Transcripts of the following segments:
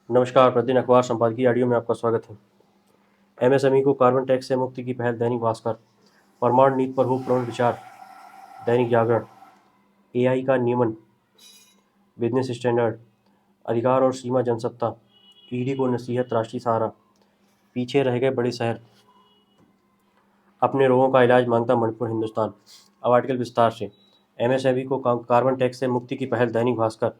नमस्कार, प्रतिदिन अखबार संपादकीय ऑडियो में आपका स्वागत है। एमएसएमई को कार्बन टैक्स से मुक्ति की पहल, दैनिक भास्कर। परमाणु नीति पर हो पुनर्विचार, दैनिक जागरण। एआई का नियमन, बिजनेस स्टैंडर्ड। अधिकार और सीमा, जनसत्ता। ईडी को नसीहत, राष्ट्रीय सहारा। पीछे रह गए बड़े शहर, अपने रोगों का इलाज मांगता मणिपुर, हिंदुस्तान। अब आर्टिकल विस्तार से। एमएसएमई को कार्बन टैक्स से मुक्ति की पहल, दैनिक भास्कर।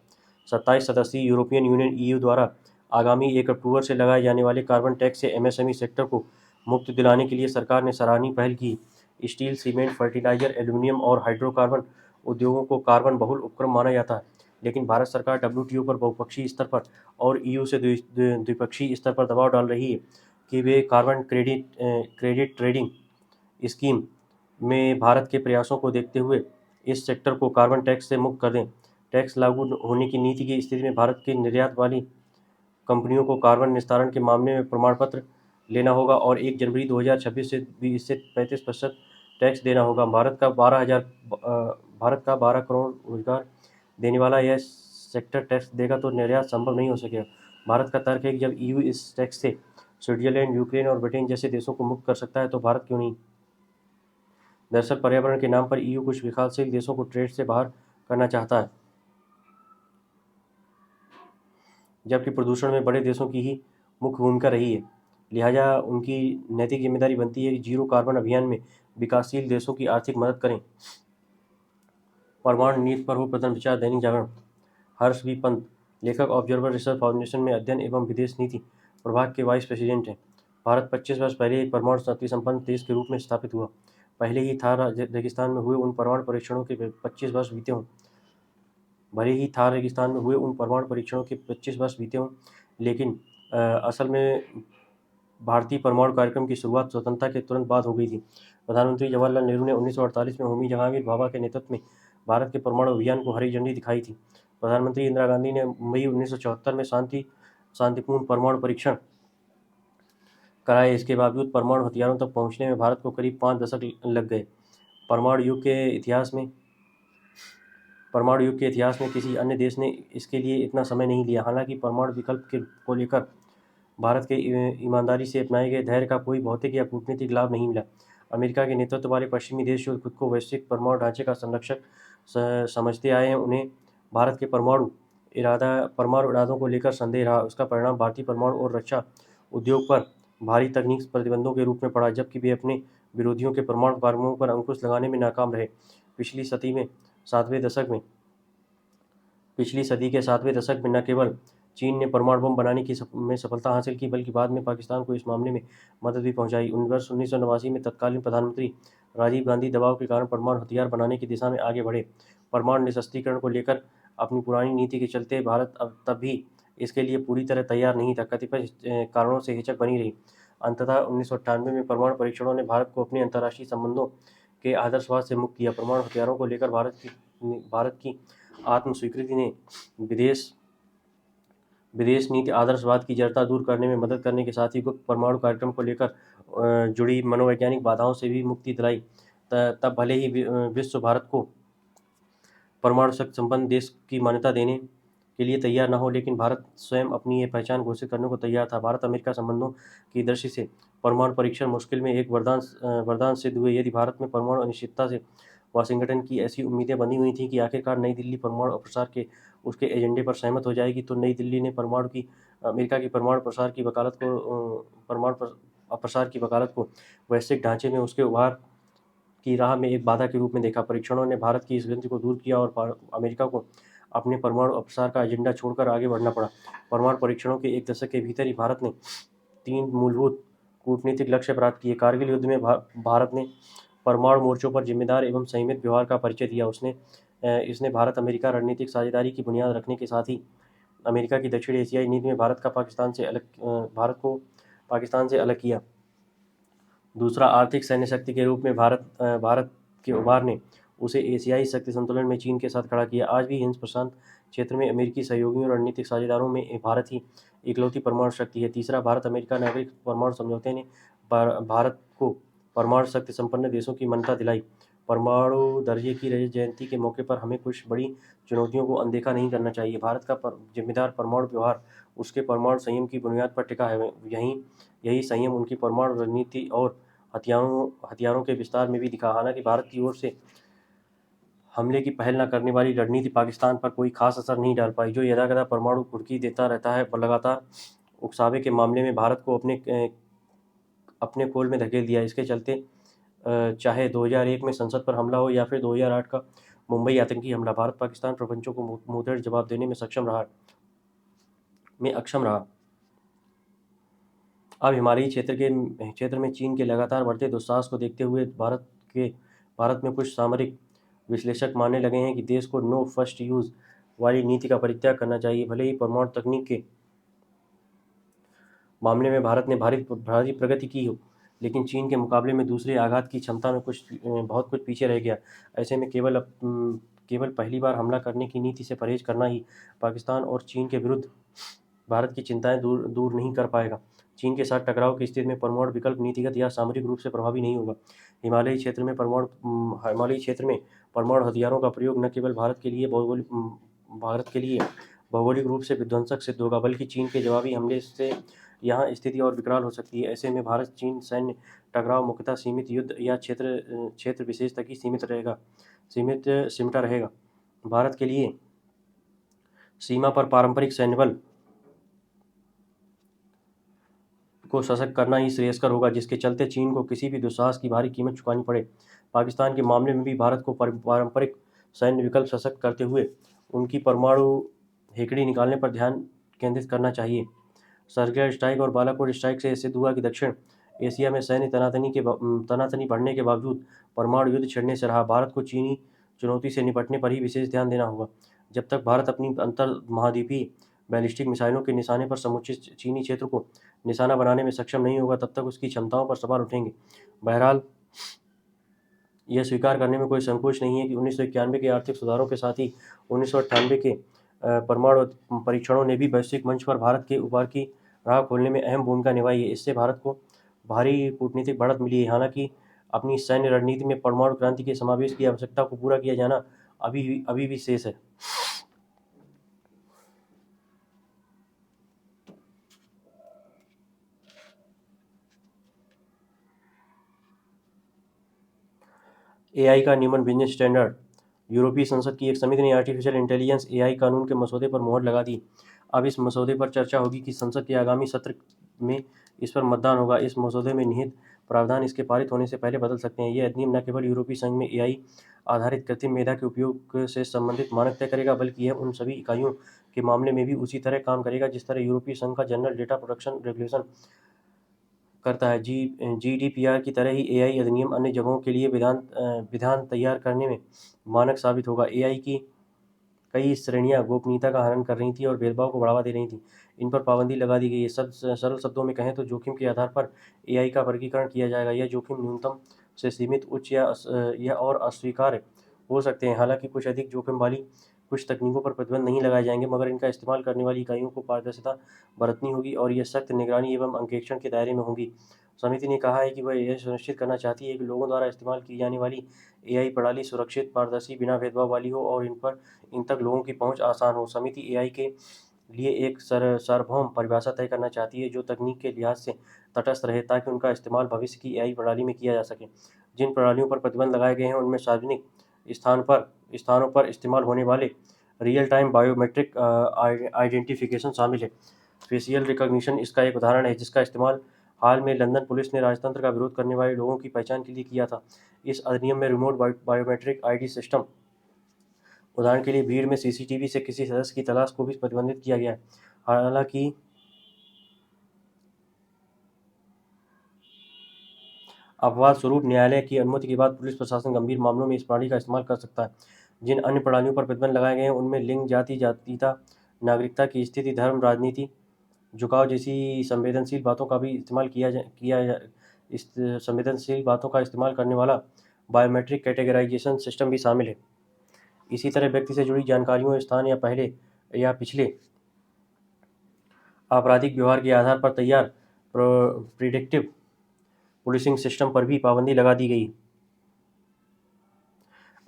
27 सदस्यीय यूरोपियन यूनियन ईयू द्वारा आगामी 1 अक्टूबर से लगाए जाने वाले कार्बन टैक्स से एमएसएमई सेक्टर को मुक्ति दिलाने के लिए सरकार ने सराहनीय पहल की। स्टील, सीमेंट, फर्टिलाइजर, एल्यूमिनियम और हाइड्रोकार्बन उद्योगों को कार्बन बहुल उपक्रम माना जाता है, लेकिन भारत सरकार डब्ल्यूटीओ पर बहुपक्षीय स्तर पर और ईयू से द्विपक्षीय स्तर पर दबाव डाल रही है कि वे कार्बन क्रेडिट ट्रेडिंग स्कीम में भारत के प्रयासों को देखते हुए इस सेक्टर को कार्बन टैक्स से मुक्त कर दें। टैक्स लागू होने की नीति की स्थिति में भारत की निर्यात वाली कंपनियों को कार्बन निस्तारण के मामले में प्रमाण पत्र लेना होगा और 1 जनवरी 2026 से भी इससे 35% टैक्स देना होगा। भारत का 12 करोड़ रोजगार देने वाला यह सेक्टर टैक्स देगा तो निर्यात संभव नहीं हो सकेगा। भारत का तर्क है कि जब ईयू इस टैक्स से स्विट्जरलैंड, यूक्रेन और ब्रिटेन जैसे देशों को मुक्त कर सकता है तो भारत क्यों नहीं। दरअसल पर्यावरण के नाम पर ईयू कुछ विकासशील देशों को ट्रेड से बाहर करना चाहता है, जबकि प्रदूषण में बड़े देशों की ही मुख्य भूमिका रही है। लिहाजा उनकी नैतिक जिम्मेदारी बनती है कि जीरो कार्बन अभियान में विकासशील देशों की आर्थिक मदद करें। परमाणु नीति पर हो पुनर्विचार, दैनिक जागरण। हर्ष बी पंत, लेखक, ऑब्जर्वर रिसर्च फाउंडेशन में अध्ययन एवं विदेश नीति प्रभाग के वाइस प्रेसिडेंट हैं। भारत 25 वर्ष पहले एक परमाणु शक्ति संपन्न देश के रूप में स्थापित हुआ। पहले ही थार रेगिस्तान में हुए उन परमाणु परीक्षणों के 25 वर्ष बीते हों भले ही थार रेगिस्तान में हुए उन परमाणु परीक्षणों के 25 वर्ष बीते हों, लेकिन असल में भारतीय परमाणु कार्यक्रम की शुरुआत स्वतंत्रता के तुरंत बाद हो गई थी। प्रधानमंत्री जवाहरलाल नेहरू ने 1948 में होमी जहांगीर भाभा के नेतृत्व में भारत के परमाणु अभियान को हरी झंडी दिखाई थी। प्रधानमंत्री इंदिरा गांधी ने मई 1974 में शांतिपूर्ण परमाणु परीक्षण कराए। इसके बावजूद परमाणु हथियारों तक पहुंचने में भारत को करीब 5 दशक लग गए। परमाणु युग के इतिहास में किसी अन्य देश ने इसके लिए इतना समय नहीं लिया। हालांकि परमाणु विकल्प को लेकर भारत के ईमानदारी से अपनाए गए धैर्य का कोई भौतिक या कूटनीतिक लाभ नहीं मिला। अमेरिका के नेतृत्व वाले पश्चिमी देश जो खुद को वैश्विक परमाणु ढांचे का संरक्षक समझते आए हैं, उन्हें भारत के परमाणु इरादों को लेकर संदेह रहा। उसका परिणाम भारतीय परमाणु और रक्षा उद्योग पर भारी तकनीकी प्रतिबंधों के रूप में पड़ा, जबकि वे अपने विरोधियों के परमाणु कार्यक्रमों पर अंकुश लगाने में नाकाम रहे। पिछली सदी के 7वें दशक में न केवल चीन ने परमाणु बम बनाने में सफलता हासिल की, बल्कि बाद में पाकिस्तान को इस मामले में मदद भी पहुंचाई। वर्ष 1989 में तत्कालीन प्रधानमंत्री राजीव गांधी दबाव के कारण परमाणु हथियार बनाने की दिशा में आगे बढ़े। परमाणु निरस्त्रीकरण को लेकर अपनी पुरानी नीति के चलते भारत तब भी इसके लिए पूरी तरह तैयार नहीं था। कतिपय कारणों से हिचक बनी रही। अंततः 1998 में परमाणु परीक्षणों ने भारत को अपने अंतर्राष्ट्रीय संबंधों के आदर्शवाद से मुक्त किया। परमाणु हथियारों को लेकर भारत की आत्म स्वीकृति ने विदेश नीति आदर्शवाद की जड़ता दूर करने में मदद करने के साथ ही गुप्त परमाणु कार्यक्रम को लेकर जुड़ी मनोवैज्ञानिक बाधाओं से भी मुक्ति दिलाई। तब भले ही विश्व भारत को परमाणु शक्ति संपन्न देश की मान्यता देने के लिए तैयार न हो, लेकिन भारत स्वयं अपनी ये पहचान घोषित करने को तैयार था। भारत अमेरिका संबंधों की दृष्टि से परमाणु परीक्षण मुश्किल में एक वरदान सिद्ध हुए। यदि भारत में परमाणु अनिश्चितता से वाशिंगटन की ऐसी उम्मीदें बनी हुई थी कि आखिरकार नई दिल्ली परमाणु अप्रसार के उसके एजेंडे पर सहमत हो जाएगी, तो नई दिल्ली ने अमेरिका की परमाणु अप्रसार की वकालत को वैश्विक ढांचे में उसके उभार की राह में एक बाधा के रूप में देखा। परीक्षणों ने भारत की इस गलती को दूर किया और अमेरिका को अपने परमाणु अप्रसार का एजेंडा छोड़कर आगे बढ़ना पड़ा। परमाणु परीक्षणों के 1 दशक के भीतर ही भारत ने 3 मूलभूत कूटनीतिक लक्ष्य प्राप्त किए। कारगिल युद्ध में भारत ने परमाणु मोर्चों पर जिम्मेदार एवं संयमित व्यवहार का परिचय दिया। इसने भारत अमेरिका रणनीतिक साझेदारी की बुनियाद रखने के साथ ही अमेरिका की दक्षिण एशियाई नीति में भारत को पाकिस्तान से अलग किया। दूसरा, आर्थिक सैन्य शक्ति के रूप में भारत के उभार ने उसे एशियाई शक्ति संतुलन में चीन के साथ खड़ा किया। आज भी हिंद प्रशांत क्षेत्र में अमेरिकी सहयोगियों और रणनीतिक साझेदारों में भारत ही इकलौती परमाणु शक्ति है। तीसरा, भारत अमेरिका नागरिक परमाणु समझौते ने भारत को परमाणु शक्ति संपन्न देशों की मान्यता दिलाई। परमाणु दर्जे की रजत जयंती के मौके पर हमें कुछ बड़ी चुनौतियों को अनदेखा नहीं करना चाहिए। भारत का जिम्मेदार परमाणु व्यवहार उसके परमाणु संयम की बुनियाद पर टिका है। यही संयम उनकी परमाणु रणनीति और हथियारों के विस्तार में भी दिखा। हालांकि भारत की ओर से हमले की पहल न करने वाली रणनीति पाकिस्तान पर कोई खास असर नहीं डाल पाई, जो यदाकदा परमाणु कुर्की देता रहता है। लगातार उकसावे के मामले में भारत को अपने कोल में धकेल दिया। इसके चलते चाहे 2001 में संसद पर हमला हो या फिर 2008 का मुंबई आतंकी हमला, भारत पाकिस्तान प्रपंचों को मुंहतोड़ जवाब देने में अक्षम रहा। अब हिमालयी क्षेत्र में चीन के लगातार बढ़ते दुस्साहस को देखते हुए भारत में कुछ सामरिक विश्लेषक मानने लगे हैं कि देश को नो फर्स्ट यूज वाली नीति का परित्याग करना चाहिए। भले ही परमाणु तकनीक के मामले में भारत ने भारी प्रगति की हो, लेकिन चीन के मुकाबले में दूसरे आघात की क्षमता में बहुत कुछ पीछे रह गया। ऐसे में केवल पहली बार हमला करने की नीति से परहेज करना ही पाकिस्तान और चीन के विरुद्ध भारत की चिंताएं दूर नहीं कर पाएगा। चीन के साथ टकराव की स्थिति में परमाणु विकल्प नीतिगत या सामरिक रूप से प्रभावी नहीं होगा। हिमालयी क्षेत्र में परमाणु हथियारों का प्रयोग न केवल भारत के लिए भौगोलिक रूप से विध्वंसक सिद्ध होगा, बल्कि चीन के जवाबी हमले से यहाँ स्थिति और विकराल हो सकती है। ऐसे में भारत चीन सैन्य टकराव मुख्यतः सीमित युद्ध या क्षेत्र विशेष तक ही सिमटा रहेगा। भारत के लिए सीमा पर पारंपरिक सैन्य बल को सशक्त करना ही श्रेयस्कर होगा, जिसके चलते चीन को किसी भी दुस्साहस की भारी कीमत चुकानी पड़े। पाकिस्तान के मामले में भी भारत को पारंपरिक सैन्य विकल्प सशक्त करते हुए उनकी परमाणु हेकड़ी निकालने पर ध्यान केंद्रित करना चाहिए। सर्जिकल स्ट्राइक और बालाकोट स्ट्राइक से सिद्ध हुआ कि दक्षिण एशिया में सैन्य तनातनी बढ़ने के बावजूद परमाणु युद्ध छिड़ने से रहा। भारत को चीनी चुनौती से निपटने पर ही विशेष ध्यान देना होगा। जब तक भारत अपनी अंतर महाद्वीपीय बैलिस्टिक मिसाइलों के निशाने पर समूचे चीनी क्षेत्र को निशाना बनाने में सक्षम नहीं होगा, तब तक उसकी क्षमताओं पर सवाल उठेंगे। बहरहाल, यह स्वीकार करने में कोई संकोच नहीं है कि 1991 के आर्थिक सुधारों के साथ ही 1998 के परमाणु परीक्षणों ने भी वैश्विक मंच पर भारत के उपहार की राह खोलने में अहम भूमिका निभाई है। इससे भारत को भारी कूटनीतिक बढ़त मिली है। हालांकि अपनी सैन्य रणनीति में परमाणु क्रांति के समावेश की आवश्यकता को पूरा किया जाना अभी भी शेष है। एआई का नियमन बिजनेस स्टैंडर्ड। यूरोपीय संसद की एक समिति ने आर्टिफिशियल इंटेलिजेंस एआई कानून के मसौदे पर मोहर लगा दी। अब इस मसौदे पर चर्चा होगी कि संसद के आगामी सत्र में इस पर मतदान होगा। इस मसौदे में निहित प्रावधान इसके पारित होने से पहले बदल सकते हैं। यह अधिनियम न केवल यूरोपीय संघ में एआई आधारित कृत्रिम मेधा के उपयोग से संबंधित मानक तय करेगा, बल्कि यह उन सभी इकाइयों के मामले में भी उसी तरह काम करेगा जिस तरह यूरोपीय संघ का जनरल डेटा प्रोटेक्शन रेगुलेशन करता है। जीडीपीआर की तरह ही एआई अधिनियम अन्य जगहों के लिए विधान तैयार करने में मानक साबित होगा। एआई की कई श्रेणियां गोपनीयता का हनन कर रही थी और भेदभाव को बढ़ावा दे रही थी। इन पर पाबंदी लगा दी गई है। सरल शब्दों में कहें तो जोखिम के आधार पर एआई का वर्गीकरण किया जाएगा। यह जोखिम न्यूनतम से सीमित, उच्च या और अस्वीकार्य हो सकते हैं। हालांकि कुछ अधिक जोखिम वाली कुछ तकनीकों पर प्रतिबंध नहीं लगाए जाएंगे, मगर इनका इस्तेमाल करने वाली इकाइयों को पारदर्शिता बरतनी होगी और यह सख्त निगरानी एवं अंकेक्षण के दायरे में होंगी। समिति ने कहा है कि वह यह सुनिश्चित करना चाहती है कि लोगों द्वारा इस्तेमाल की जाने वाली एआई प्रणाली सुरक्षित, पारदर्शी, बिना भेदभाव वाली हो और इन तक लोगों की पहुंच आसान हो। समिति एआई के लिए एक सार्वभौम परिभाषा तय करना चाहती है जो तकनीक के लिहाज से तटस्थ रहे, ताकि उनका इस्तेमाल भविष्य की एआई प्रणाली में किया जा सके। जिन प्रणालियों पर प्रतिबंध लगाए गए हैं उनमें सार्वजनिक स्थानों पर इस्तेमाल होने वाले रियल टाइम बायोमेट्रिक आइडेंटिफिकेशन शामिल है। फेशियल रिकॉग्निशन इसका एक उदाहरण है, जिसका इस्तेमाल हाल में लंदन पुलिस ने राजतंत्र का विरोध करने वाले लोगों की पहचान के लिए किया था। इस अधिनियम में रिमोट बायोमेट्रिक आईडी सिस्टम, उदाहरण के लिए भीड़ में सीसीटीवी से किसी सदस्य की तलाश को भी प्रतिबंधित किया गया है। हालांकि अपवाद स्वरूप न्यायालय की अनुमति के बाद पुलिस प्रशासन गंभीर मामलों में इस प्रणाली का इस्तेमाल कर सकता है। जिन अन्य प्रणालियों पर प्रतिबंध लगाए गए हैं उनमें लिंग, जाति, जातीयता, नागरिकता की स्थिति, धर्म, राजनीति, झुकाव जैसी संवेदनशील बातों का इस्तेमाल करने वाला बायोमेट्रिक कैटेगराइजेशन सिस्टम भी शामिल है। इसी तरह व्यक्ति से जुड़ी जानकारियों, स्थान या पिछले आपराधिक व्यवहार के आधार पर तैयार प्रिडिक्टिव पुलिसिंग सिस्टम पर भी पाबंदी लगा दी गई।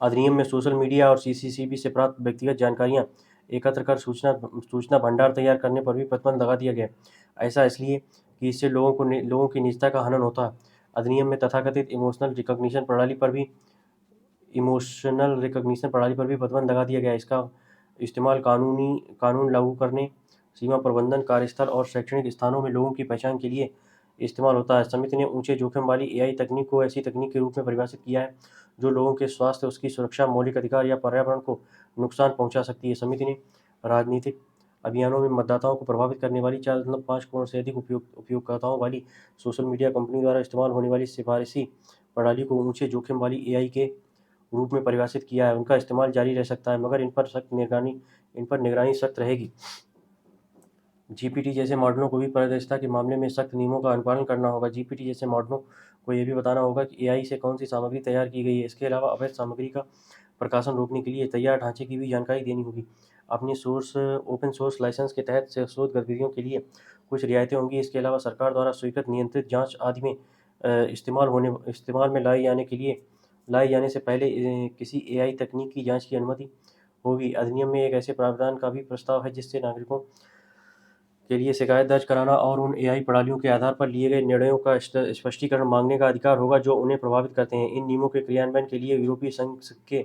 अधिनियम में सोशल मीडिया और सीसीटीवी से प्राप्त व्यक्तिगत जानकारियां एकत्र कर सूचना भंडार तैयार करने पर भी प्रतिबंध लगा दिया गया। ऐसा इसलिए कि इससे लोगों की निजता का हनन होता है। अधिनियम में तथाकथित इमोशनल रिकग्निशन प्रणाली पर भी प्रतिबंध लगा दिया गया। इसका इस्तेमाल कानून लागू करने, सीमा प्रबंधन, कार्यस्थल और शैक्षणिक स्थानों में लोगों की पहचान के लिए इस्तेमाल होता है। समिति ने ऊंचे जोखिम वाली एआई तकनीक को ऐसी तकनीक के रूप में परिभाषित किया है जो लोगों के स्वास्थ्य, उसकी सुरक्षा, मौलिक अधिकार या पर्यावरण को नुकसान पहुंचा सकती है। समिति ने राजनीतिक अभियानों में मतदाताओं को प्रभावित करने वाली 4.5 करोड़ से अधिक उपयोगकर्ताओं वाली सोशल मीडिया कंपनी द्वारा इस्तेमाल होने वाली सिफारिशी प्रणाली को ऊंचे जोखिम वाली एआई के रूप में परिभाषित किया है। उनका इस्तेमाल जारी रह सकता है, मगर इन पर निगरानी सख्त रहेगी। जीपीटी जैसे मॉडलों को भी पारदर्शिता के मामले में सख्त नियमों का अनुपालन करना होगा। जीपीटी जैसे मॉडलों को यह भी बताना होगा कि एआई से कौन सी सामग्री तैयार की गई है। इसके अलावा अवैध सामग्री का प्रकाशन रोकने के लिए तैयार ढांचे की भी जानकारी देनी होगी। अपनी ओपन सोर्स लाइसेंस के तहत से शोध गतिविधियों के लिए कुछ रियायतें होंगी। इसके अलावा सरकार द्वारा स्वीकृत नियंत्रित जांच आदि में इस्तेमाल में लाए जाने से पहले किसी एआई तकनीक की जांच की अनुमति होगी। अधिनियम में एक ऐसे प्रावधान का भी प्रस्ताव है जिससे नागरिकों के लिए शिकायत दर्ज कराना और उन एआई प्रणालियों के आधार पर लिए गए निर्णयों का स्पष्टीकरण मांगने का अधिकार होगा जो उन्हें प्रभावित करते हैं। इन नियमों के क्रियान्वयन के लिए यूरोपीय संघ के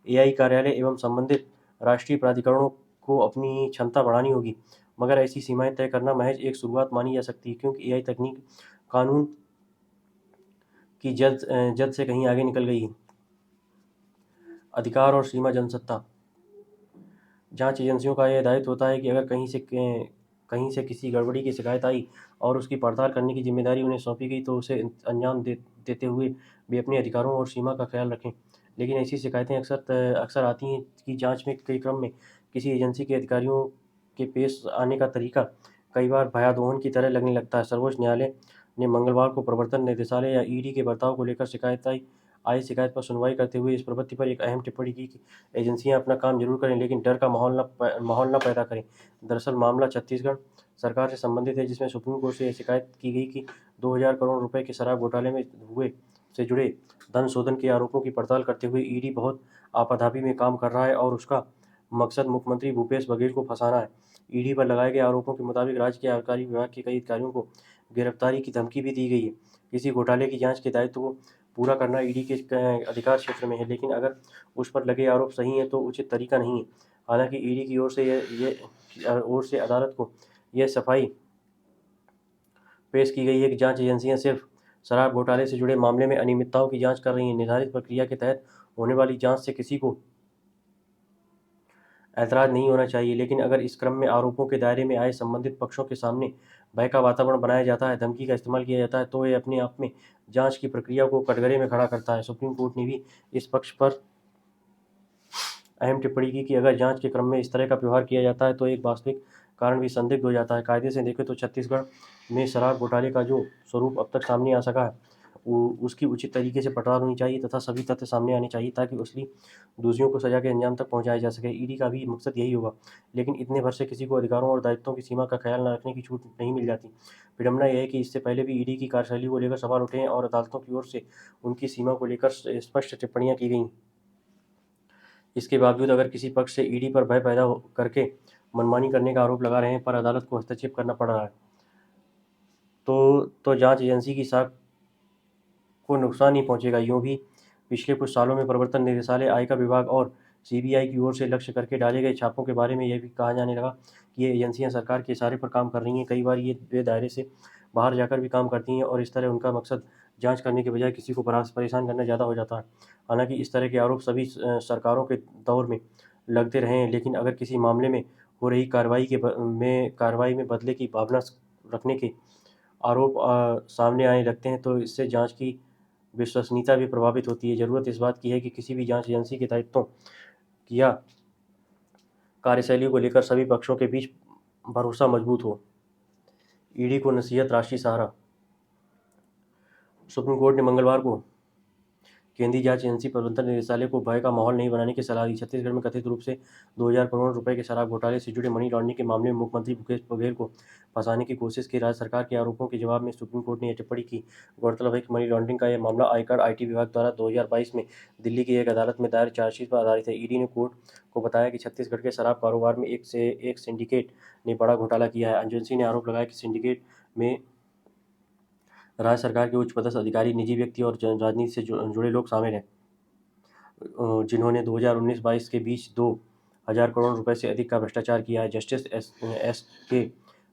एआई कार्यालय एवं संबंधित राष्ट्रीय प्राधिकरणों को अपनी क्षमता बढ़ानी होगी, मगर ऐसी सीमाएं तय करना महज एक शुरुआत मानी जा सकती है, क्योंकि एआई तकनीक कानून की जद से कहीं आगे निकल गई है। अधिकार और सीमा जनसत्ता। जांच एजेंसियों का यह दायित्व होता है कि अगर कहीं से किसी गड़बड़ी की शिकायत आई और उसकी पड़ताल करने की जिम्मेदारी उन्हें सौंपी गई तो उसे अंजाम देते हुए वे अपने अधिकारों और सीमा का ख्याल रखें। लेकिन ऐसी शिकायतें अक्सर आती हैं कि जांच के क्रम में किसी एजेंसी के अधिकारियों के पेश आने का तरीका कई बार भयादोहन की तरह लगने लगता है। सर्वोच्च न्यायालय ने मंगलवार को प्रवर्तन निदेशालय या ईडी के बर्ताव को लेकर शिकायत पर सुनवाई करते हुए इस प्रवृत्ति पर एक अहम टिप्पणी की कि एजेंसियां अपना काम जरूर करें, लेकिन डर का माहौल न पैदा करें। दरअसल मामला छत्तीसगढ़ सरकार से संबंधित है, जिसमें सुप्रीम कोर्ट से यह शिकायत की गई कि 2000 करोड़ रुपए के शराब घोटाले में से जुड़े धन शोधन के आरोपों की पड़ताल करते हुए ईडी बहुत आपाधापी में काम कर रहा है और उसका मकसद मुख्यमंत्री भूपेश बघेल को फंसाना है। ईडी पर लगाए गए आरोपों के मुताबिक राज्य के आबकारी विभाग के कई अधिकारियों को गिरफ्तारी की धमकी भी दी गई है। किसी घोटाले की जांच के दायित्व को पूरा करना ईडी के अधिकार क्षेत्र में है, लेकिन अगर उस पर लगे आरोप सही हैं तो उचित तरीका नहीं है। हालांकि ईडी की ओर से अदालत को यह सफाई पेश की गई है कि जांच एजेंसियां सिर्फ शराब घोटाले से जुड़े मामले में अनियमितताओं की जांच कर रही हैं। निर्धारित प्रक्रिया के तहत होने वाली जांच से किसी को ऐतराज नहीं होना चाहिए, लेकिन अगर इस क्रम में आरोपों के दायरे में आए संबंधित पक्षों के सामने भय का वातावरण बनाया जाता है, धमकी का इस्तेमाल किया जाता है, तो ये अपने आप में जांच की प्रक्रिया को कटघरे में खड़ा करता है। सुप्रीम कोर्ट ने भी इस पक्ष पर अहम टिप्पणी की कि अगर जांच के क्रम में इस तरह का व्यवहार किया जाता है तो एक वास्तविक कारण भी संदिग्ध हो जाता है। कायदे से देखें तो छत्तीसगढ़ में शराब घोटाले का जो स्वरूप अब तक सामने आ सका है उसकी उचित तरीके से पड़ताल होनी चाहिए तथा सभी तथ्य सामने आने चाहिए ताकि असली दोषियों को सजा के अंजाम तक पहुंचाया जा सके। ईडी का भी मकसद यही होगा, लेकिन इतने भर से किसी को अधिकारों और दायित्वों की सीमा का ख्याल न रखने की छूट नहीं मिल जाती। विडंबना यह है कि इससे पहले भी ईडी की कार्यशैली को लेकर सवाल उठे हैं और अदालतों की ओर से उनकी सीमा को लेकर स्पष्ट टिप्पणियां की गई। इसके बावजूद अगर किसी पक्ष से ईडी पर भय पैदा करके मनमानी करने का आरोप लगा रहे हैं पर अदालत को हस्तक्षेप करना पड़ रहा है तो जांच एजेंसी की साख को नुकसान नहीं पहुंचेगा। यूं भी पिछले कुछ सालों में प्रवर्तन निदेशालय, आयकर विभाग और सीबीआई की ओर से लक्ष्य करके डाले गए छापों के बारे में यह भी कहा जाने लगा कि ये एजेंसियां सरकार के इशारे पर काम कर रही हैं। कई बार वे दायरे से बाहर जाकर भी काम करती हैं और इस तरह उनका मकसद जांच करने के बजाय किसी को परेशान करना ज़्यादा हो जाता है। हालांकि इस तरह के आरोप सभी सरकारों के दौर में लगते रहे हैं, लेकिन अगर किसी मामले में हो रही कार्रवाई में बदले की भावना रखने के आरोप सामने आने लगते हैं तो इससे जांच की विश्वसनीयता भी प्रभावित होती है। जरूरत इस बात की है कि किसी भी जांच एजेंसी के दायित्वों या कार्यशैली को लेकर सभी पक्षों के बीच भरोसा मजबूत हो। ईडी को नसीहत, राष्ट्रीय सहारा। सुप्रीम कोर्ट ने मंगलवार को केंद्रीय जांच एजेंसी प्रवर्तन निदेशालय को भय का माहौल नहीं बनाने की सलाह दी। छत्तीसगढ़ में कथित रूप से 2000 करोड़ रुपए के शराब घोटाले से जुड़े मनी लॉन्ड्रिंग के मामले में मुख्यमंत्री भूपेश बघेल को फंसाने की कोशिश की राज्य सरकार के आरोपों के जवाब में सुप्रीम कोर्ट ने यह टिप्पणी की। गौरतलब है कि मनी लॉन्ड्रिंग का यह मामला आयकर आईटी विभाग द्वारा 2022 में दिल्ली की एक अदालत में दायर चार्जशीट पर आधारित है। ईडी ने कोर्ट को बताया कि छत्तीसगढ़ के शराब कारोबार में एक सिंडिकेट ने बड़ा घोटाला किया है। एजेंसी ने आरोप लगाया कि सिंडिकेट में राज्य सरकार के उच्च पदस्थ अधिकारी, निजी व्यक्ति और राजनीति से जुड़े लोग शामिल हैं, जिन्होंने 2019-22 के बीच 2000 करोड़ रुपए से अधिक का भ्रष्टाचार किया है। जस्टिस एस के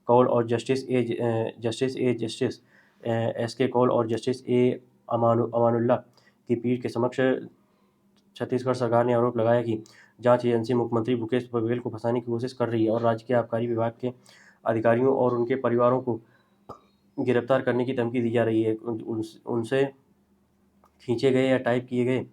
कौल और जस्टिस एस के कौल और जस्टिस ए अमानुल्लाह की पीठ के समक्ष छत्तीसगढ़ सरकार ने आरोप लगाया कि जांच एजेंसी मुख्यमंत्री भूपेश बघेल को फंसाने की कोशिश कर रही है और राज्य के आबकारी विभाग के अधिकारियों और उनके परिवारों को गिरफ्तार करने की धमकी दी जा रही है। उनसे खींचे गए या टाइप किए गए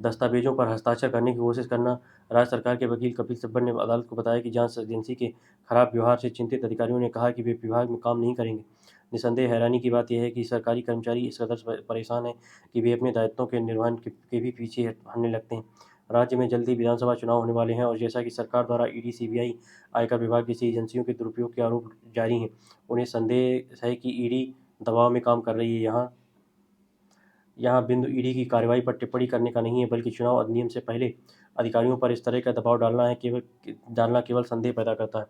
दस्तावेजों पर हस्ताक्षर करने की कोशिश करना। राज्य सरकार के वकील कपिल सिब्बल ने अदालत को बताया कि जांच एजेंसी के खराब व्यवहार से चिंतित अधिकारियों ने कहा कि वे विभाग में काम नहीं करेंगे। निसंदेह हैरानी की बात यह है कि सरकारी कर्मचारी इस कदर परेशान हैं कि वे अपने दायित्वों के निर्वहन के भी पीछे हटने लगते हैं। राज्य में जल्द ही विधानसभा चुनाव होने वाले हैं और जैसा कि सरकार द्वारा ईडी, सीबीआई, आयकर विभाग जैसी एजेंसियों के दुरुपयोग के आरोप जारी हैं, उन्हें संदेह है कि ईडी दबाव में काम कर रही है। यहाँ बिंदु ईडी की कार्रवाई पर टिप्पणी करने का नहीं है, बल्कि चुनाव अधिनियम से पहले अधिकारियों पर इस तरह का दबाव डालना केवल संदेह पैदा करता है।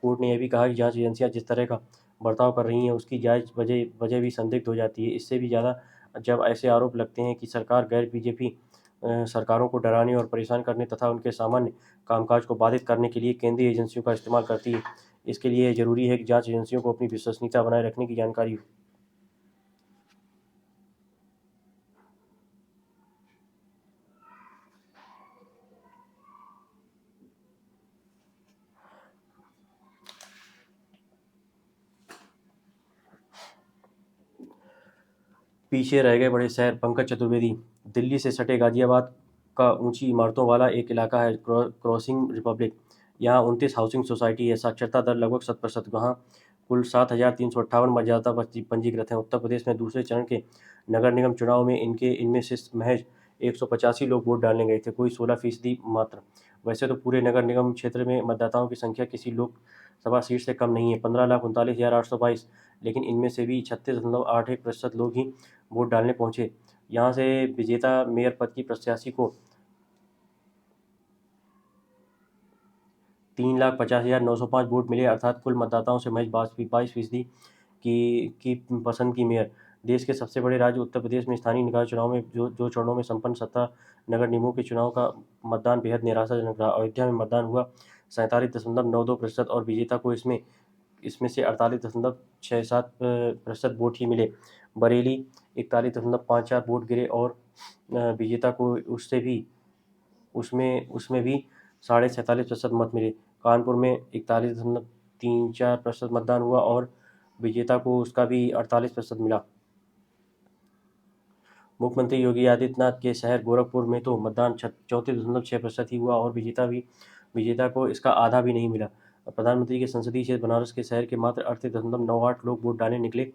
कोर्ट ने यह भी कहा कि जांच एजेंसियां जिस तरह का बर्ताव कर रही हैं, उसकी जायज वजह भी संदिग्ध हो जाती है। इससे भी ज़्यादा जब ऐसे आरोप लगते हैं कि सरकार गैर बीजेपी सरकारों को डराने और परेशान करने तथा उनके सामान्य कामकाज को बाधित करने के लिए केंद्रीय एजेंसियों का इस्तेमाल करती है। इसके लिए यह जरूरी है कि जांच एजेंसियों को अपनी विश्वसनीयता बनाए रखने की जानकारी हो। पीछे रह गए बड़े शहर, पंकज चतुर्वेदी। दिल्ली से सटे गाजियाबाद का ऊंची इमारतों वाला एक इलाका है क्रॉसिंग रिपब्लिक। यहाँ 29 हाउसिंग सोसाइटी है। साक्षरता दर लगभग 100%। वहाँ कुल 7,358 मतदाता पंजीकृत हैं। उत्तर प्रदेश में दूसरे चरण के नगर निगम चुनाव में इनमें से महज 185 लोग वोट डालने गए थे, कोई 16% मात्र। वैसे तो पूरे नगर निगम क्षेत्र में मतदाताओं की संख्या किसी लोकसभा सीट से कम नहीं है, 15,39,822, लेकिन इनमें से भी 36.81% लोग ही वोट डालने पहुंचे। यहाँ से विजेता मेयर पद की प्रत्याशी को 3,50,905 वोट मिले, अर्थात कुल मतदाताओं से महज 22% की पसंद की मेयर। देश के सबसे बड़े राज्य उत्तर प्रदेश में स्थानीय निकाय चुनाव में जो चरणों में संपन्न 17 नगर निगमों के चुनाव का मतदान बेहद निराशाजनक रहा। अयोध्या में मतदान हुआ 47.92% और विजेता को इसमें से 48.67% वोट ही मिले। बरेली 41.54 वोट गिरे और विजेता को उसमें भी 47.47% मत मिले। कानपुर में 41.34% मतदान हुआ और विजेता को उसका भी 48% मिला। मुख्यमंत्री योगी आदित्यनाथ के शहर गोरखपुर में तो मतदान 34.6% ही हुआ और विजेता को इसका आधा भी नहीं मिला। प्रधानमंत्री के संसदीय क्षेत्र बनारस के शहर के मात्र 38.98 लोग वोट डालने निकले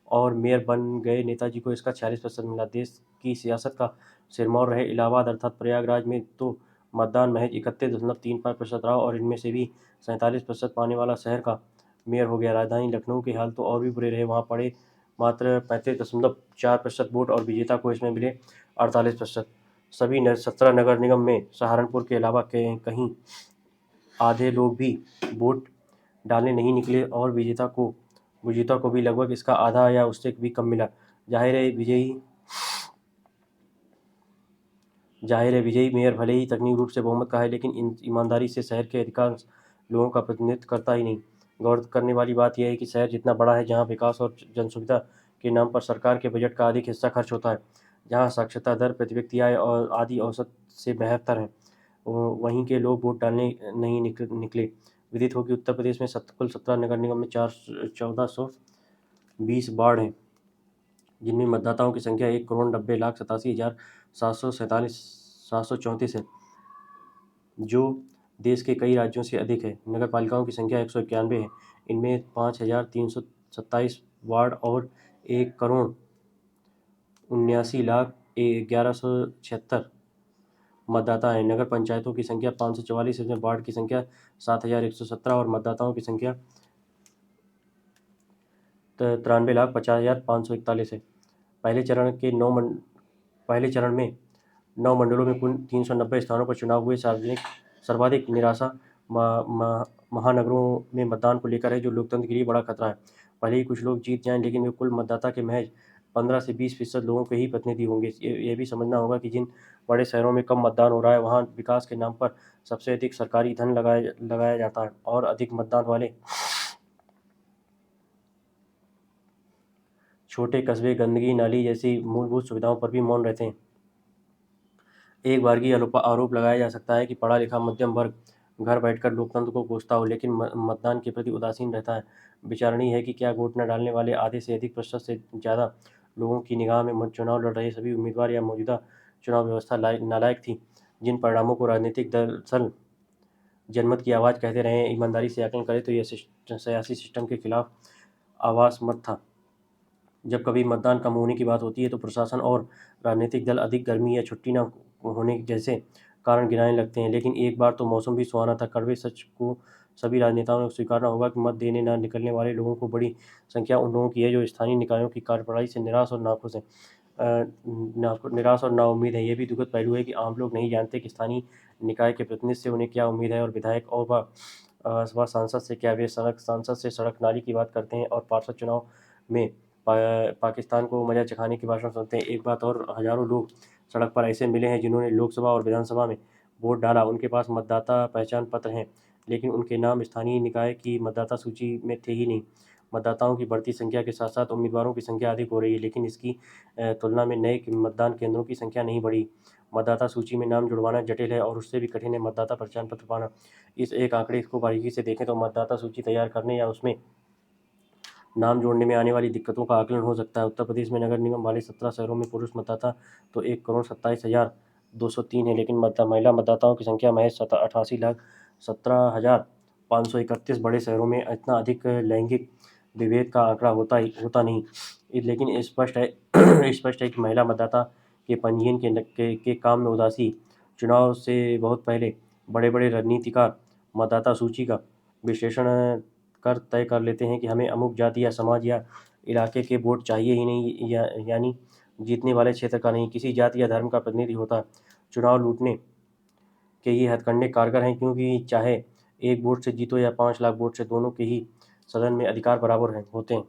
और मेयर बन गए नेताजी को इसका 46% मिला। देश की सियासत का सिरमौर रहे इलाहाबाद अर्थात प्रयागराज में तो मतदान महज 31.35% रहा और इनमें से भी 47% पाने वाला शहर का मेयर हो गया। राजधानी लखनऊ के हाल तो और भी बुरे रहे, वहाँ पड़े मात्र 35.4% वोट और विजेता को इसमें मिले 48%। सभी 17 नगर निगम में सहारनपुर के अलावा कहीं आधे लोग भी वोट डालने नहीं निकले और विजेता को भी लगभग इसका आधा या उससे भी कम मिला। जाहिर है विजयी मेयर भले ही तकनीकी रूप से बहुमत का है, लेकिन ईमानदारी से शहर के अधिकांश लोगों का प्रतिनिधित्व करता ही नहीं। गौर करने वाली बात यह है कि शहर जितना बड़ा है, जहाँ विकास और जनसुविधा के नाम पर सरकार के बजट का अधिक हिस्सा खर्च होता है, जहाँ साक्षरता दर, प्रति व्यक्ति आय और आदि औसत से बेहतर है, वहीं के लोग वोट डालने नहीं निकले। विदित हो कि उत्तर प्रदेश में कुल 17 नगर निगम में 1420 वार्ड हैं, जिनमें मतदाताओं की संख्या 1,90,87,734 है, जो देश के कई राज्यों से अधिक है। नगर पालिकाओं की संख्या 191 है, इनमें 5,327 वार्ड और 1,79,00,000 1176 मतदाता हैं। नगर पंचायतों की संख्या 544 है, जिसमें वार्ड की संख्या 7117 और मतदाताओं की संख्या 93,50,541 है। पहले चरण में 9 मंडलों में कुल 390 स्थानों पर चुनाव हुए। सर्वाधिक निराशा महानगरों में मतदान को लेकर है, जो लोकतंत्र के लिए बड़ा खतरा है। भले ही कुछ लोग जीत जाएं, लेकिन वे कुल मतदाता के महज 15 से 20% लोगों के ही प्रतिनिधि होंगे। ये भी समझना होगा कि जिन बड़े शहरों में कम मतदान हो रहा है, वहाँ विकास के नाम पर सबसे अधिक सरकारी धन लगाया जाता है और अधिक मतदान वाले छोटे कस्बे गंदगी नाली जैसी मूलभूत सुविधाओं पर भी मौन रहते हैं। एक बारगी आरोप लगाया जा सकता है कि पढ़ा लिखा मध्यम वर्ग घर बैठकर लोकतंत्र को कोसता हो, लेकिन मतदान के प्रति उदासीन रहता है। विचारणीय है कि क्या वोट न डालने वाले आधे से अधिक प्रतिशत से ज़्यादा लोगों की निगाह में चुनाव लड़ रहे सभी उम्मीदवार या मौजूदा चुनाव व्यवस्था नालायक थी। जिन परिणामों को राजनीतिक दल जनमत की आवाज़ कहते रहे हैं, ईमानदारी से आकलन करें तो यह सियासी सिस्टम के खिलाफ आवाज़ मत था। जब कभी मतदान कम होने की बात होती है तो प्रशासन और राजनीतिक दल अधिक गर्मी या छुट्टी न होने जैसे कारण गिनाने लगते हैं, लेकिन एक बार तो मौसम भी सुहाना था। कड़वे सच को सभी राजनेताओं ने स्वीकारना होगा कि मत देने न निकलने वाले लोगों को बड़ी संख्या उन लोगों की है जो स्थानीय निकायों की कार्यप्रणाली से निराश और नाखुश हैं, निराश और नाउम्मीद है। यह भी दुखद पहलू है कि आम लोग नहीं जानते कि स्थानीय निकाय के प्रतिनिधि से उन्हें क्या उम्मीद है, और विधायक और वह सांसद से क्या। वे सांसद से सड़क नाली की बात करते हैं और पार्षद चुनाव में पाकिस्तान को मजा चखाने की भाषण सुनते हैं। एक बात और, हजारों लोग सड़क पर ऐसे मिले हैं जिन्होंने लोकसभा और विधानसभा में वोट डाला। उनके पास मतदाता पहचान पत्र हैं, लेकिन उनके नाम स्थानीय निकाय की मतदाता सूची में थे ही नहीं। मतदाताओं की बढ़ती संख्या के साथ साथ उम्मीदवारों की संख्या अधिक हो रही है, लेकिन इसकी तुलना में नए मतदान केंद्रों की संख्या नहीं बढ़ी। मतदाता सूची में नाम जुड़वाना जटिल है और उससे भी कठिन है मतदाता पहचान पत्र पाना। इस एक आंकड़े को बारीकी से देखें तो मतदाता सूची तैयार करने या उसमें नाम जोड़ने में आने वाली दिक्कतों का आकलन हो सकता है। उत्तर प्रदेश में नगर निगम वाले 17 शहरों में पुरुष मतदाता तो 1,27,203 है, लेकिन महिला मतदाताओं की संख्या महज 88,17,531। बड़े शहरों में इतना अधिक लैंगिक विभेद का आंकड़ा होता नहीं, लेकिन स्पष्ट है स्पष्ट है कि महिला मतदाता के पंजीयन के काम में उदासी। चुनाव से बहुत पहले बड़े बड़े रणनीतिकार मतदाता सूची का विश्लेषण कर तय कर लेते हैं कि हमें अमुक जाति या समाज या इलाके के वोट चाहिए ही नहीं, यानी जीतने वाले क्षेत्र का नहीं, किसी जाति या धर्म का प्रतिनिधि होता। चुनाव लूटने के ये हथकंडे कारगर हैं, क्योंकि चाहे 1 वोट से जीतो या 5 लाख वोट से, दोनों के ही सदन में अधिकार बराबर होते हैं।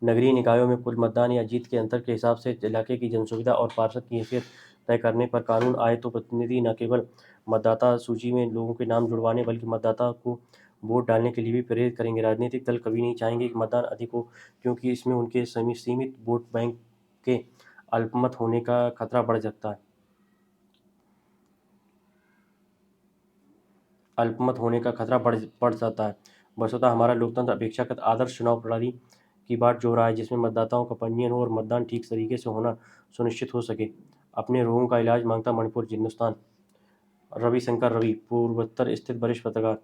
नगरीय निकायों में कुल मतदान या जीत के अंतर के हिसाब से इलाके की जनसुविधा और पार्षद की हैसियत तय करने पर कानून आए तो प्रतिनिधि न केवल मतदाता सूची में लोगों के नाम जुड़वाने बल्कि मतदाता को वोट डालने के लिए भी प्रेरित करेंगे। राजनीतिक दल कभी नहीं चाहेंगे कि मतदान अधिक हो, क्योंकि इसमें उनके सीमित वोट बैंक के अल्पमत होने का खतरा बढ़ सकता है। बढ़ जाता है। वस्तुतः हमारा लोकतंत्र अपेक्षाकृत आदर्श चुनाव प्रणाली की बात जो रहा है, जिसमें मतदाताओं का पंजीयन हो और मतदान ठीक तरीके से होना सुनिश्चित हो सके। अपने रोगों का इलाज मांगता मणिपुर, हिंदुस्तान। रविशंकर रवि, पूर्वोत्तर स्थित वरिष्ठ पत्रकार।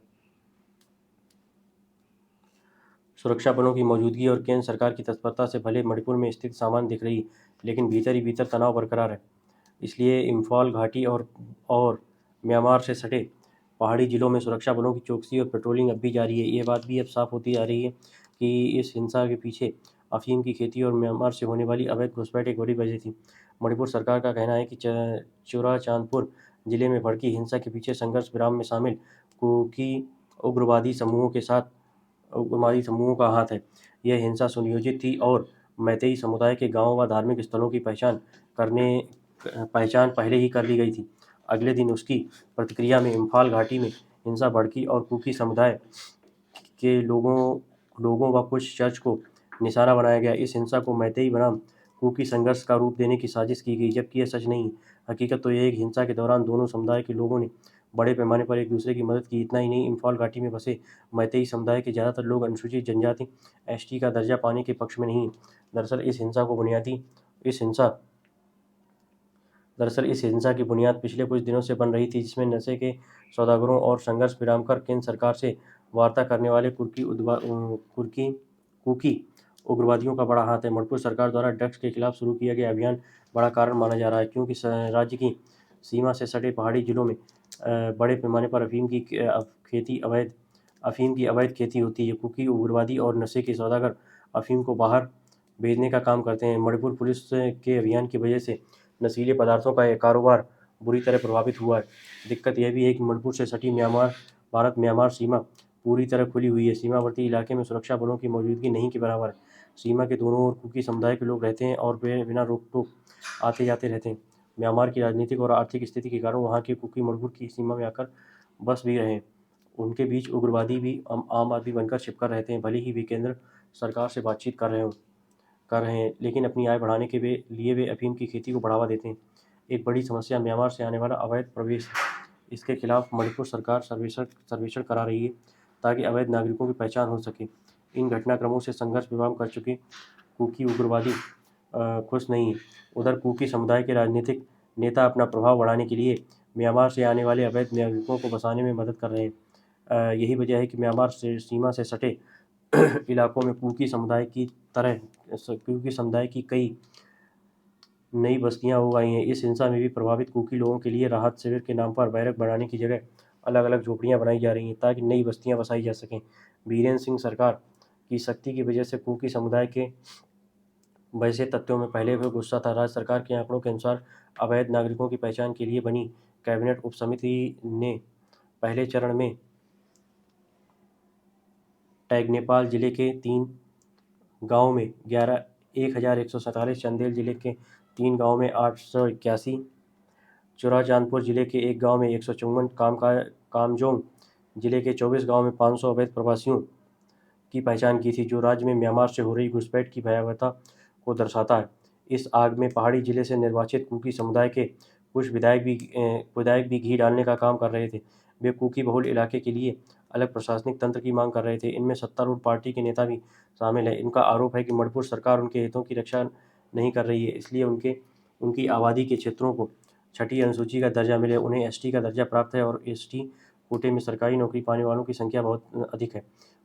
सुरक्षा बलों की मौजूदगी और केंद्र सरकार की तत्परता से भले मणिपुर में स्थिति सामान्य दिख रही, लेकिन भीतर ही भीतर तनाव बरकरार है। इसलिए इम्फाल घाटी और म्यांमार से सटे पहाड़ी जिलों में सुरक्षा बलों की चौकसी और पेट्रोलिंग अब भी जारी है। ये बात भी अब साफ होती जा रही है कि इस हिंसा के पीछे अफीम की खेती और म्यांमार से होने वाली अवैध घुसपैठ एक बड़ी वजह थी। मणिपुर सरकार का कहना है कि चुराचांदपुर जिले में भड़की हिंसा के पीछे संघर्ष विराम में शामिल कुकी उग्रवादी समूहों का हाथ है। यह हिंसा सुनियोजित थी और मैतेई समुदाय के गांवों व धार्मिक स्थलों की पहचान पहले ही कर ली गई थी। अगले दिन उसकी प्रतिक्रिया में इम्फाल घाटी में हिंसा भड़की और कुकी समुदाय के लोगों व कुछ चर्च को निशाना बनाया गया। इस हिंसा को मैतेई बनाम कुकी संघर्ष का रूप देने की साजिश की गई, जबकि यह सच नहीं। हकीकत तो यह है कि हिंसा के दौरान दोनों समुदाय के लोगों ने बड़े पैमाने पर एक दूसरे की मदद की। इतना ही नहीं, इम्फाल घाटी में बसे मैतेई समुदाय के ज़्यादातर लोग अनुसूचित जनजाति एसटी का दर्जा पाने के पक्ष में नहीं। दरअसल इस हिंसा की बुनियाद पिछले कुछ दिनों से बन रही थी, जिसमें नशे के सौदागरों और संघर्ष विराम कर केंद्र सरकार से वार्ता करने वाले कुकी उग्रवादियों का बड़ा हाथ है। मणिपुर सरकार द्वारा ड्रग्स के खिलाफ शुरू किया गया अभियान बड़ा कारण माना जा रहा है, क्योंकि राज्य की सीमा से सटे पहाड़ी जिलों में बड़े पैमाने पर अफीम की अवैध खेती होती है। कुकी उग्रवादी और नशे के सौदागर अफीम को बाहर भेजने का काम करते हैं। मणिपुर पुलिस के अभियान की वजह से नशीले पदार्थों का कारोबार बुरी तरह प्रभावित हुआ है। दिक्कत यह भी है कि मणिपुर से सटी भारत म्यांमार सीमा पूरी तरह खुली हुई है। सीमावर्ती इलाके में सुरक्षा बलों की मौजूदगी नहीं के बराबर है। सीमा के दोनों ओर कुकी समुदाय के लोग रहते हैं और वे बिना रोक टोक आते जाते रहते हैं। म्यांमार की राजनीतिक और आर्थिक स्थिति के कारण वहाँ के कुकी मणिपुर की सीमा में आकर बस भी रहे हैं। उनके बीच उग्रवादी भी आम आदमी बनकर छिपकर रहते हैं, भले ही वे केंद्र सरकार से बातचीत कर रहे हैं, लेकिन अपनी आय बढ़ाने के लिए वे अफीम की खेती को बढ़ावा देते हैं। एक बड़ी समस्या म्यांमार से आने वाला अवैध प्रवेश है। इसके खिलाफ मणिपुर सरकार सर्वेक्षण करा रही है, ताकि अवैध नागरिकों की पहचान हो सके। इन घटनाक्रमों से संघर्ष विराम कर चुके कुकी उग्रवादी खुश नहीं है। उधर कुकी समुदाय के राजनीतिक नेता अपना प्रभाव बढ़ाने के लिए म्यांमार से आने वाले अवैध नागरिकों को बसाने में मदद कर रहे हैं। यही वजह है कि म्यांमार से सीमा से सटे इलाकों में कुकी समुदाय की कई नई बस्तियां हो गई हैं। इस हिंसा में भी प्रभावित कुकी लोगों के लिए राहत शिविर के नाम पर बैरक बनाने की जगह अलग अलग झोपड़ियां बनाई जा रही हैं, ताकि नई बस्तियां बसाई जा सकें। बीरेंद्र सिंह सरकार की सख्ती की वजह से कुकी समुदाय के वैसे तथ्यों में पहले भी गुस्सा था। राज्य सरकार के आंकड़ों के अनुसार अवैध नागरिकों की पहचान के लिए बनी कैबिनेट उपसमिति ने पहले चरण में टैगनेपाल जिले के 3 गाँव में 1147, चंदेल जिले के 3 गाँव में 881, चुराचांदपुर जिले के एक गाँव में 154, कामजोंग जिले के 24 गाँव में 500 अवैध प्रवासियों की पहचान की थी, जो राज्य में म्यांमार से हो रही घुसपैठ की भयावहता को दर्शाता है। इस आग में पहाड़ी जिले से निर्वाचित कुकी समुदाय के कुछ विधायक भी घी डालने का काम कर रहे थे। वे कुकी बहुल इलाके के लिए अलग प्रशासनिक तंत्र की मांग कर रहे थे। इनमें सत्तारूढ़ पार्टी के नेता भी शामिल हैं। इनका आरोप है कि मणिपुर सरकार उनके हितों की रक्षा नहीं कर रही है, इसलिए उनकी आबादी के क्षेत्रों को छठी अनुसूची का दर्जा मिले। उन्हें एसटी का दर्जा प्राप्त है और एसटी कोटे में सरकारी नौकरी पाने वालों की संख्या बहुत अधिक है।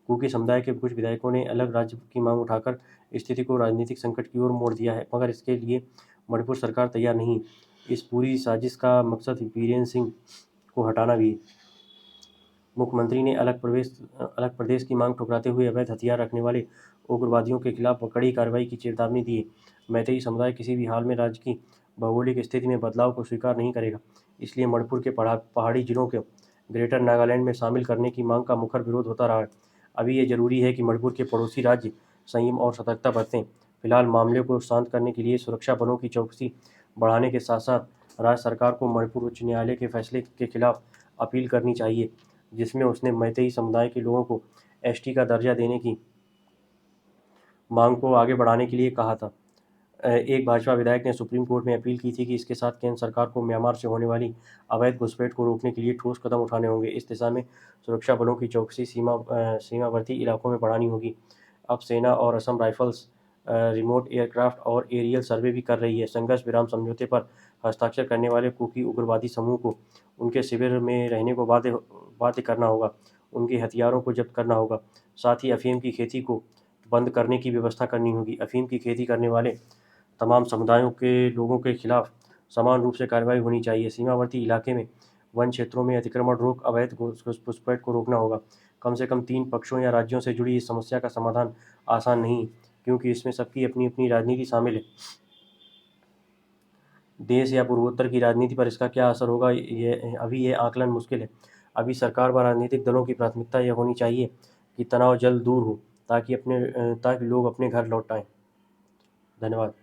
कुकी समुदाय के कुछ विधायकों ने अलग राज्य की मांग उठाकर स्थिति को राजनीतिक संकट की ओर मोड़ दिया है, मगर इसके लिए मणिपुर सरकार तैयार नहीं। इस पूरी साजिश का मकसद बीरेंद्र सिंह को हटाना भी है। मुख्यमंत्री ने अलग प्रदेश की मांग ठुकराते हुए अवैध हथियार रखने वाले उग्रवादियों के खिलाफ कड़ी कार्रवाई की चेतावनी दी है। मैतेई समुदाय किसी भी हाल में राज्य की भौगोलिक स्थिति में बदलाव को स्वीकार नहीं करेगा, इसलिए मणिपुर के पहाड़ी जिलों को ग्रेटर नागालैंड में शामिल करने की मांग का मुखर विरोध होता रहा है। अभी ये जरूरी है कि मणिपुर के पड़ोसी राज्य संयम और सतर्कता बरतें। फिलहाल मामले को शांत करने के लिए सुरक्षा बलों की चौकसी बढ़ाने के साथ साथ राज्य सरकार को मणिपुर उच्च न्यायालय के फैसले के खिलाफ अपील करनी चाहिए, जिसमें उसने मैतेई समुदाय के लोगों को एसटी का दर्जा देने की मांग को आगे बढ़ाने के लिए कहा था। एक भाजपा विधायक ने सुप्रीम कोर्ट में अपील की थी कि इसके साथ केंद्र सरकार को म्यांमार से होने वाली अवैध घुसपैठ को रोकने के लिए ठोस कदम उठाने होंगे। इस दिशा में सुरक्षा बलों की चौकसी सीमावर्ती इलाकों में बढ़ानी होगी। अब सेना और असम राइफल्स रिमोट एयरक्राफ्ट और एरियल सर्वे भी कर रही है। संघर्ष विराम समझौते पर हस्ताक्षर करने वाले कुकी उग्रवादी समूह को उनके शिविर में रहने को बाध्य करना होगा, उनके हथियारों को जब्त करना होगा, साथ ही अफीम की खेती को बंद करने की व्यवस्था करनी होगी। अफीम की खेती करने वाले तमाम समुदायों के लोगों के खिलाफ समान रूप से कार्रवाई होनी चाहिए। सीमावर्ती इलाके में वन क्षेत्रों में अतिक्रमण रोक अवैध घुसपैठ को रोकना होगा। कम से कम 3 पक्षों या राज्यों से जुड़ी इस समस्या का समाधान आसान नहीं, क्योंकि इसमें सबकी अपनी अपनी राजनीति शामिल है। देश या पूर्वोत्तर की राजनीति पर इसका क्या असर होगा, ये आकलन मुश्किल है। अभी सरकार व राजनीतिक दलों की प्राथमिकता यह होनी चाहिए कि तनाव जल्द दूर हो, ताकि लोग अपने घर लौट आएं। धन्यवाद।